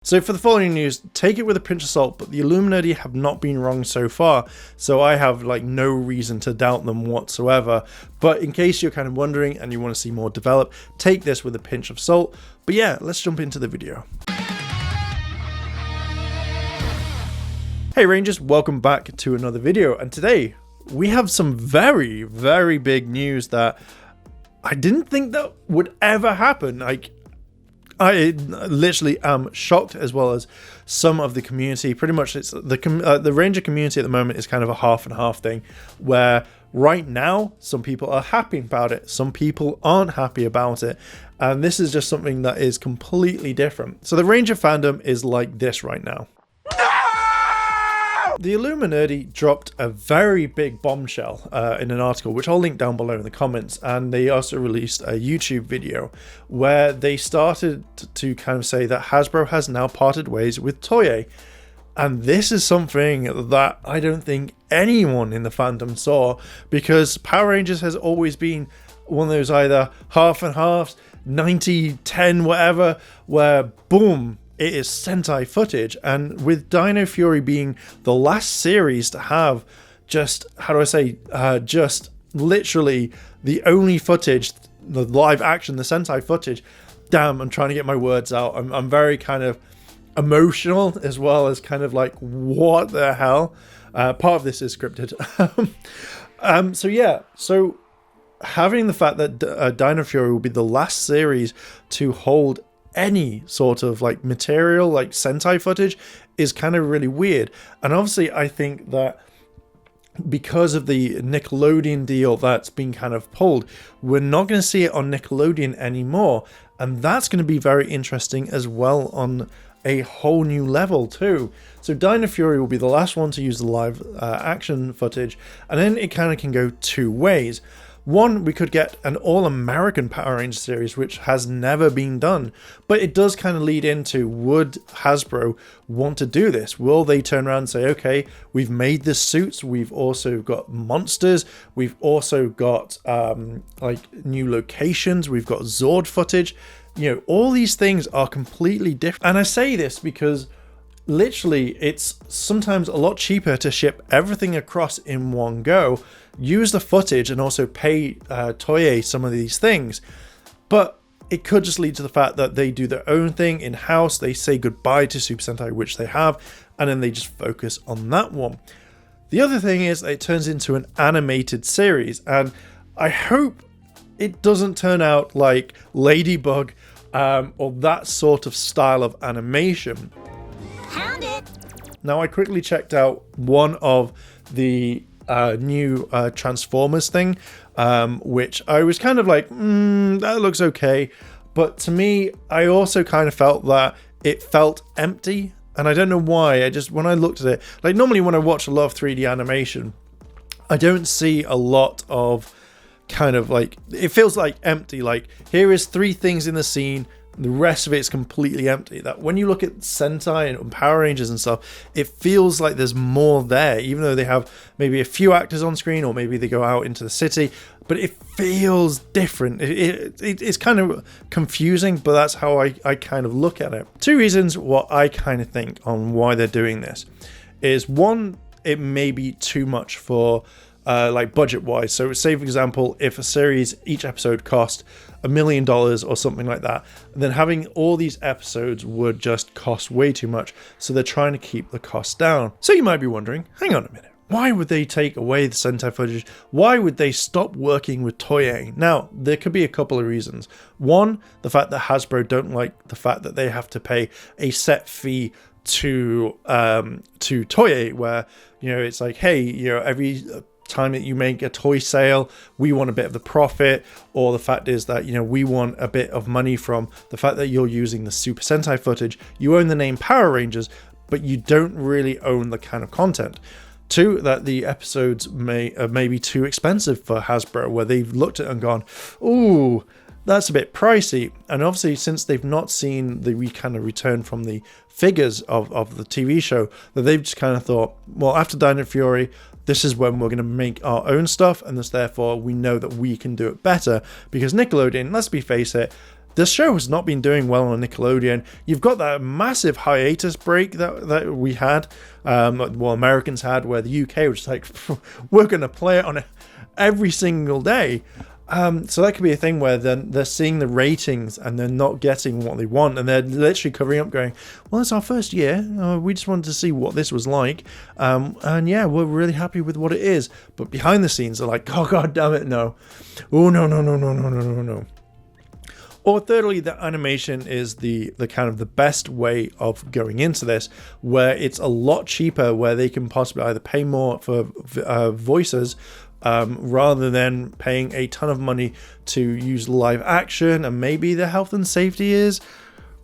So for the following news, take it with a pinch of salt, but the Illuminerdi have not been wrong so far, so I have like no reason to doubt them whatsoever. But in case you're kind of wondering and you want to see more develop, take this with a pinch of salt. But yeah, let's jump into the video. Hey Rangers, welcome back to another video, and today we have some very, very big news that I didn't think that would ever happen. I literally am shocked, as well as some of the community. Pretty much it's the Ranger community at the moment is kind of a half and half thing, where right now some people are happy about it, some people aren't happy about it, and this is just something that is completely different. So the Ranger fandom is like this right now. The Illuminerdi dropped a very big bombshell in an article, which I'll link down below in the comments, and they also released a YouTube video where they started to kind of say that Hasbro has now parted ways with Toei. And this is something that I don't think anyone in the fandom saw, because Power Rangers has always been one of those either half and halves, 90-10 whatever, where boom, it is Sentai footage. And with Dino Fury being the last series to have just, how do I say, just literally the only footage, the live action, the Sentai footage, damn, I'm trying to get my words out. I'm very kind of emotional, as well as kind of like, what the hell? Part of this is scripted. So yeah, so having the fact that Dino Fury will be the last series to hold any sort of like material, like Sentai footage, is kind of really weird. And obviously I think that because of the Nickelodeon deal that's been kind of pulled, we're not going to see it on Nickelodeon anymore, and that's going to be very interesting as well on a whole new level too. So Dino Fury will be the last one to use the live action footage, and then it kind of can go two ways. One, we could get an all-American Power Rangers series, which has never been done. But it does kind of lead into, would Hasbro want to do this? Will they turn around and say, okay, we've made the suits, we've also got monsters, we've also got like new locations, we've got Zord footage. You know, all these things are completely different. And I say this because literally it's sometimes a lot cheaper to ship everything across in one go, use the footage, and also pay Toei some of these things. But it could just lead to the fact that they do their own thing in-house, they say goodbye to Super Sentai, which they have, and then they just focus on that one. The other thing is that it turns into an animated series, and I hope it doesn't turn out like Ladybug or that sort of style of animation. Found it. Now I quickly checked out one of the new Transformers thing, which I was kind of like, that looks okay. But to me, I also kind of felt that it felt empty, and I don't know why. When I looked at it, like normally when I watch a lot of 3D animation, I don't see a lot of kind of like, it feels like empty. Like, here is 3 things in the scene, the rest of it's completely empty. That when you look at Sentai and Power Rangers and stuff, it feels like there's more there, even though they have maybe a few actors on screen, or maybe they go out into the city, but it feels different. It's kind of confusing, but that's how I kind of look at it. 2 reasons what I kind of think on why they're doing this is, one, it may be too much for like budget wise. So say for example, if a series, each episode cost $1 million or something like that, then having all these episodes would just cost way too much. So they're trying to keep the cost down. So you might be wondering, hang on a minute, why would they take away the Sentai footage? Why would they stop working with Toei? Now, there could be a couple of reasons. One, the fact that Hasbro don't like the fact that they have to pay a set fee to Toei, where, you know, it's like, hey, you know, every time that you make a toy sale, we want a bit of the profit. Or the fact is that, you know, we want a bit of money from the fact that you're using the Super Sentai footage. You own the name Power Rangers, but you don't really own the kind of content. 2, that the episodes may be too expensive for Hasbro, where they've looked at it and gone, ooh, that's a bit pricey. And obviously, since they've not seen the kind of return from the figures of the TV show, that they've just kind of thought, well, after Dino Fury, this is when we're going to make our own stuff, and thus therefore we know that we can do it better, because Nickelodeon, let's face it, the show has not been doing well on Nickelodeon. You've got that massive hiatus break that we had, well, Americans had, where the UK was like, we're going to play it on every single day. So that could be a thing where then they're seeing the ratings and they're not getting what they want, and they're literally covering up going, well, it's our first year, we just wanted to see what this was like, and yeah, we're really happy with what it is. But behind the scenes they're like, oh god damn it, no. Oh no. Or thirdly, the animation is the kind of the best way of going into this, where it's a lot cheaper, where they can possibly either pay more for voices, rather than paying a ton of money to use live action, and maybe the health and safety is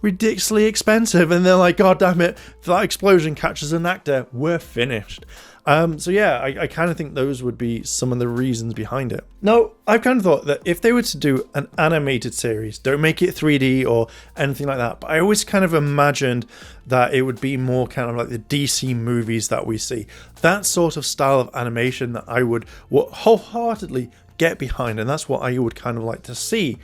ridiculously expensive, and they're like, god damn it, if that explosion catches an actor, we're finished. So yeah, I kind of think those would be some of the reasons behind it. Now, I've kind of thought that if they were to do an animated series, don't make it 3D or anything like that, but I always kind of imagined that it would be more kind of like the DC movies that we see. That sort of style of animation that I would wholeheartedly get behind, and that's what I would kind of like to see.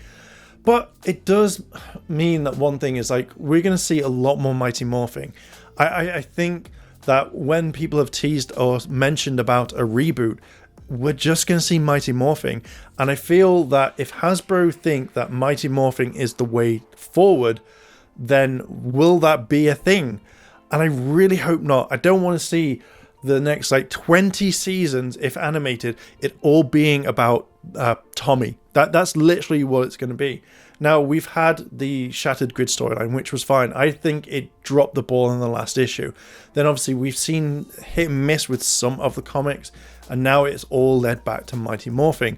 But it does mean that one thing is, like, we're going to see a lot more Mighty Morphing. I think that when people have teased or mentioned about a reboot, we're just going to see Mighty Morphing. And I feel that if Hasbro think that Mighty Morphing is the way forward, then will that be a thing? And I really hope not. I don't want to see the next like 20 seasons, if animated, it all being about Tommy. That's literally what it's going to be. Now, we've had the Shattered Grid storyline, which was fine. I think it dropped the ball in the last issue. Then obviously we've seen hit and miss with some of the comics, and now it's all led back to Mighty Morphing.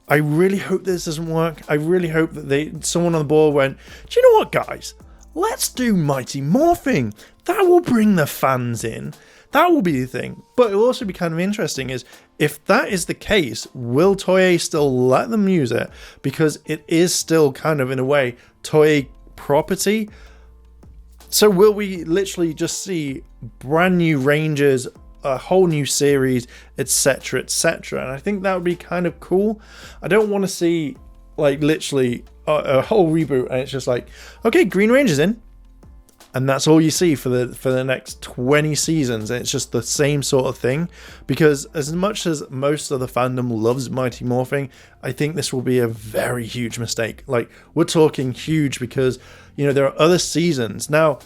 I really hope this doesn't work. I really hope that someone on the board went, do you know what, guys? Let's do Mighty Morphing. That will bring the fans in. That will be the thing. But it'll also be kind of interesting is, if that is the case, will Toei still let them use it? Because it is still kind of, in a way, Toei property. So will we literally just see brand new Rangers, a whole new series, etc., etc.? And I think that would be kind of cool. I don't want to see, like, literally a whole reboot and it's just like, okay, Green Ranger's in. And that's all you see for the next 20 seasons. And it's just the same sort of thing. Because as much as most of the fandom loves Mighty Morphing, I think this will be a very huge mistake. Like, we're talking huge because, you know, there are other seasons. Now,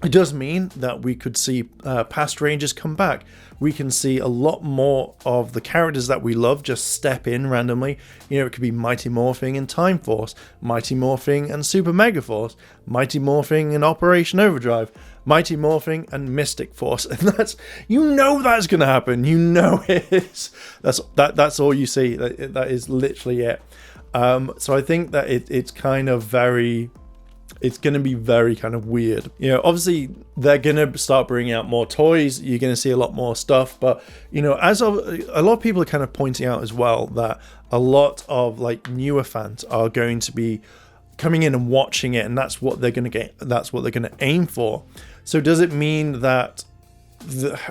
it does mean that we could see past Rangers come back. We can see a lot more of the characters that we love just step in randomly. You know, it could be Mighty Morphing and Time Force, Mighty Morphing and Super Mega Force, Mighty Morphing and Operation Overdrive, Mighty Morphing and Mystic Force. And that's, you know, that's going to happen. You know it is. That's all you see. That is literally it. So I think that it's kind of very... It's going to be very kind of weird. You know, obviously they're going to start bringing out more toys. You're going to see a lot more stuff. But, you know, a lot of people are kind of pointing out as well that a lot of like newer fans are going to be coming in and watching it. And that's what they're going to get. That's what they're going to aim for. So does it mean that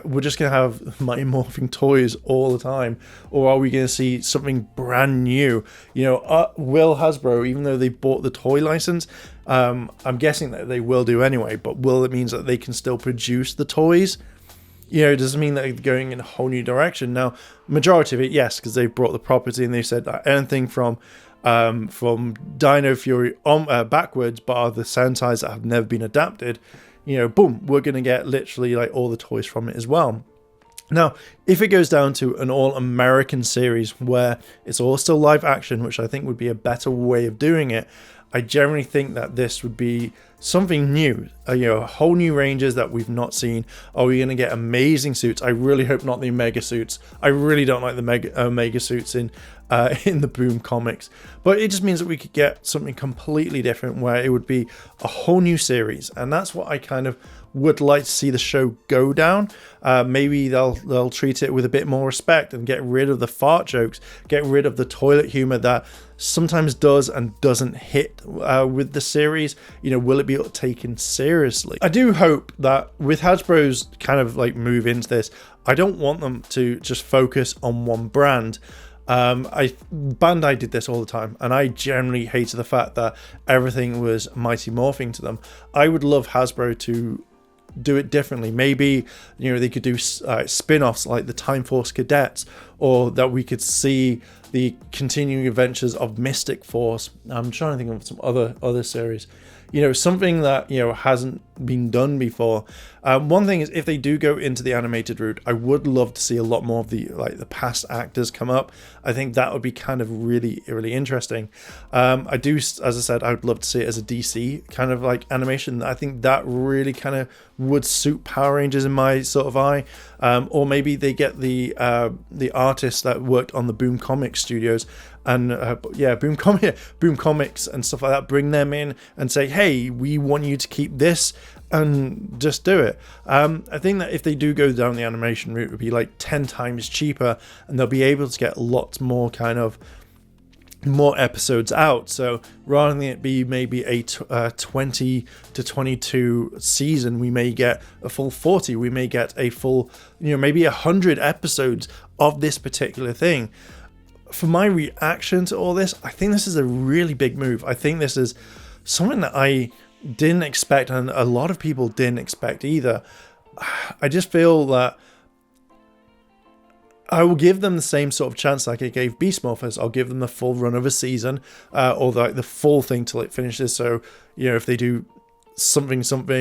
we're just going to have Mighty Morphing toys all the time? Or are we going to see something brand new? You know, will Hasbro, even though they bought the toy license, I'm guessing that they will do anyway, but will it mean that they can still produce the toys? You know, does it mean that they're going in a whole new direction? Now, majority of it, yes, because they've brought the property and they've said that anything from Dino Fury backwards, bar the Sentais that have never been adapted, you know, boom, we're going to get literally like all the toys from it as well. Now, if it goes down to an all-American series where it's all still live action, which I think would be a better way of doing it, I generally think that this would be something new, you know, a whole new Rangers that we've not seen. Are we going to get amazing suits? I really hope not the Omega suits. I really don't like the Omega suits in the Boom comics. But it just means that we could get something completely different where it would be a whole new series. And that's what I kind of would like to see the show go down. Maybe they'll treat it with a bit more respect and get rid of the fart jokes, get rid of the toilet humor that sometimes does and doesn't hit with the series. You know, will it be taken seriously? I do hope that with Hasbro's kind of like move into this, I don't want them to just focus on one brand. Bandai did this all the time, and I generally hated the fact that everything was Mighty Morphing to them. I would love Hasbro to do it differently. Maybe, you know, they could do spin-offs like the Time Force Cadets, or that we could see the continuing adventures of Mystic Force. I'm trying to think of some other series, you know, something that, you know, hasn't been done before. One thing is, if they do go into the animated route, I would love to see a lot more of the past actors come up. I think that would be kind of really interesting. I do, as I said, I would love to see it as a DC kind of like animation. I think that really kind of would suit Power Rangers in my sort of eye. Or maybe they get the artists that worked on the Boom Comics studios, and Boom Comics and stuff like that, bring them in and say, hey, we want you to keep this, and just do it. I think that if they do go down the animation route, it would be like 10 times cheaper, and they'll be able to get lots more kind of more episodes out. So rather than it be maybe a 20 to 22 season, we may get a full 40, we may get a full, you know, maybe 100 episodes of this particular thing. For my reaction to all this, I think this is a really big move. I think this is something that I didn't expect, and a lot of people didn't expect either. I just feel that I will give them the same sort of chance like I gave Beast Morphers. I'll give them the full run of a season, or the full thing till it finishes. So, you know, if they do something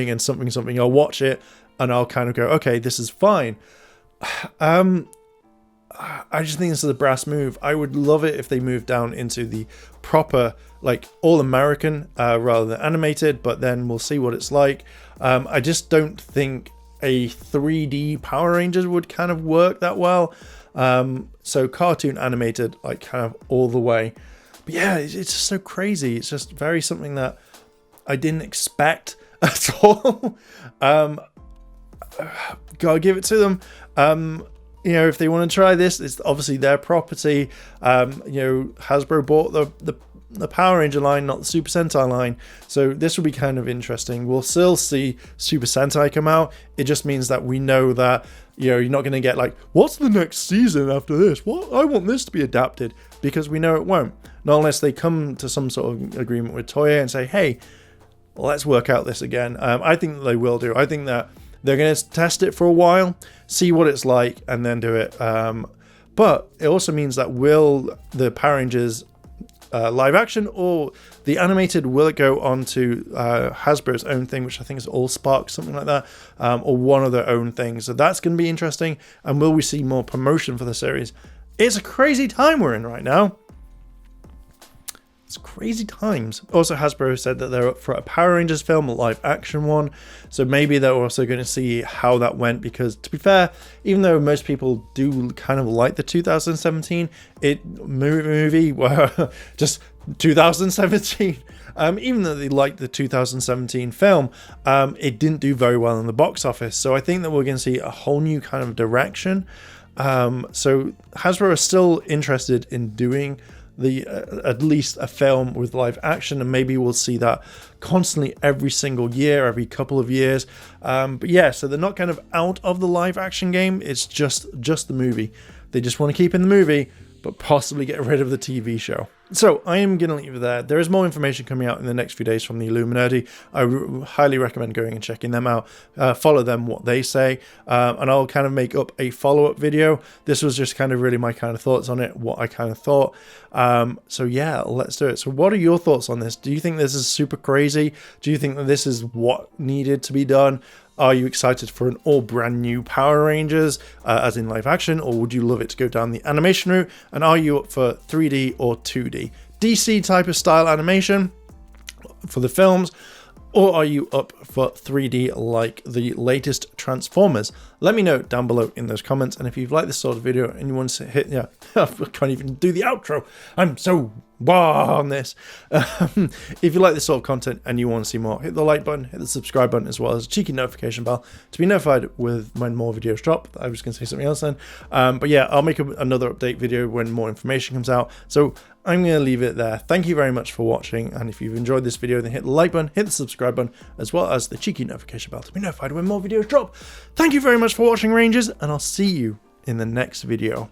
and something, I'll watch it and I'll kind of go, okay, this is fine. I just think this is a brass move. I would love it if they moved down into the proper, like, all-American rather than animated, but then we'll see what it's like. I just don't think a 3D Power Rangers would kind of work that well. So cartoon animated, like, kind of all the way. But yeah, it's just so crazy. It's just very something that I didn't expect at all. Gotta give it to them. You know, if they want to try this, it's obviously their property. You know, Hasbro bought the Power Ranger line, not the Super Sentai line. So this will be kind of interesting. We'll still see Super Sentai come out. It just means that we know that, you know, you're not going to get like, what's the next season after this? What? I want this to be adapted, because we know it won't. Not unless they come to some sort of agreement with Toei and say, hey, let's work out this again. I think that they will do. I think that they're going to test it for a while, see what it's like, and then do it. But it also means that will the Power Rangers live action or the animated, will it go on to Hasbro's own thing, which I think is All Spark, something like that, or one of their own things? So that's going to be interesting. And will we see more promotion for the series? It's a crazy time we're in right now. It's crazy times. Also, Hasbro said that they're up for a Power Rangers film, a live action one. So maybe they're also going to see how that went, because to be fair, even though most people do kind of like the 2017 movie, well, just 2017, even though they liked the 2017 film, it didn't do very well in the box office. So I think that we're going to see a whole new kind of direction. So Hasbro is still interested in doing at least a film with live action, and maybe we'll see that constantly every single year, every couple of years. But yeah, so they're not kind of out of the live action game. It's just the movie. They just want to keep in the movie, but possibly get rid of the TV show. So I am going to leave it there. There is more information coming out in the next few days from the Illuminerdi. I highly recommend going and checking them out. Follow them, what they say, and I'll kind of make up a follow-up video. This was just kind of really my kind of thoughts on it, what I kind of thought. So yeah, let's do it. So what are your thoughts on this? Do you think this is super crazy? Do you think that this is what needed to be done? Are you excited for an all brand new Power Rangers, as in live action, or would you love it to go down the animation route? And are you up for 3D or 2D? DC type of style animation for the films, or are you up for 3D like the latest Transformers? Let me know down below in those comments. And if you've liked this sort of video and you want to hit, yeah, I can't even do the outro. I'm so wow on this. If you like this sort of content and you want to see more, hit the like button, hit the subscribe button, as well as a cheeky notification bell to be notified when more videos drop. I was going to say something else then. But yeah, I'll make another update video when more information comes out. So I'm going to leave it there. Thank you very much for watching. And if you've enjoyed this video, then hit the like button, hit the subscribe button, as well as the cheeky notification bell to be notified when more videos drop. Thank you very much for watching, Rangers, and I'll see you in the next video.